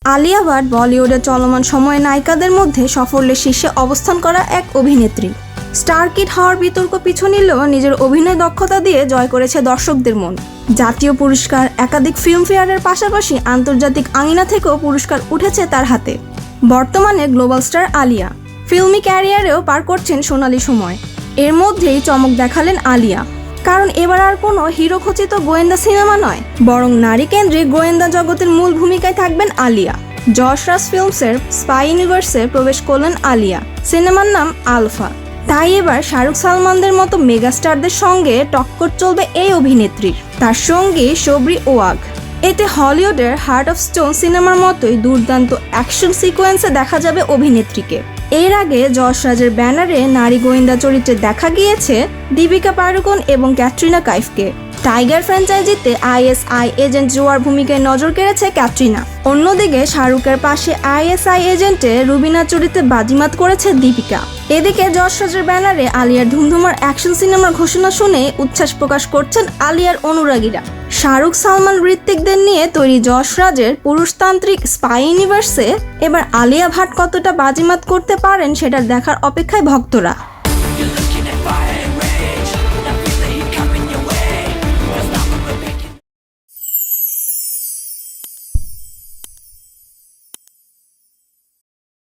আলিয়া ভাট বলিউডের চলমান সময়ে নায়িকাদের মধ্যে সাফল্যের শীর্ষে অবস্থান করা এক অভিনেত্রী। স্টার কিড হওয়ার বিতর্ক পিছু নিলেও নিজের অভিনয় দক্ষতা দিয়ে জয় করেছে দর্শকদের মন। জাতীয় পুরস্কার, একাধিক ফিল্মফেয়ারের পাশাপাশি আন্তর্জাতিক আঙিনা থেকেও পুরস্কার উঠেছে তার হাতে। বর্তমানে গ্লোবাল স্টার আলিয়া ফিল্মি ক্যারিয়ারেও পার করছেন সোনালি সময়। এর মধ্যেই চমক দেখালেন আলিয়া, কারণ এবার আর কোনো হিরো খচিত গোয়েন্দা সিনেমা নয়, বরং নারী কেন্দ্রিক গোয়েন্দা জগতের মূল ভূমিকায় থাকবেন আলিয়া। যশ রাজ ফিল্মসের স্পাই ইউনিভার্সে প্রবেশ করলেন আলিয়া। সিনেমার নাম আলফা। তাই এবার শাহরুখ সালমানদের মতো মেগাস্টারদের সঙ্গে টক্কর চলবে এই অভিনেত্রীর। তার সঙ্গী শবরি ওয়াগ। এতে হলিউডের হার্ট অফ স্টোন সিনেমার মতোই দুর্দান্ত অ্যাকশন সিকোয়েন্সে দেখা যাবে অভিনেত্রীকে। এর আগে যশ রাজের ব্যানারে নারী গোয়েন্দা চরিত্রে দেখা গিয়েছে দীপিকা পাড়ুকোন এবং ক্যাটরিনা কাইফকে। টাইগার ফ্র্যাঞ্চাইজিতে আইএসআই এজেন্ট জোয়ার ভূমিকায় নজর কেড়েছে ক্যাটরিনা। অন্যদিকে শাহরুখের পাশে আইএসআই এজেন্টে রুবিনা চরিত্রে বাজিমাত করেছে দীপিকা। এদিকে যশ রাজের ব্যানারে আলিয়ার ধুমধুমার অ্যাকশন সিনেমার ঘোষণা শুনে উচ্ছ্বাস প্রকাশ করছেন আলিয়ার অনুরাগীরা। শাহরুখ, সালমান, ঋত্বিকদের নিয়ে তৈরি যশ রাজের পুরুষতান্ত্রিক স্পাই ইউনিভার্সে এবার আলিয়া ভাট কতটা বাজিমাত করতে পারেন সেটা দেখার অপেক্ষায় ভক্তরা।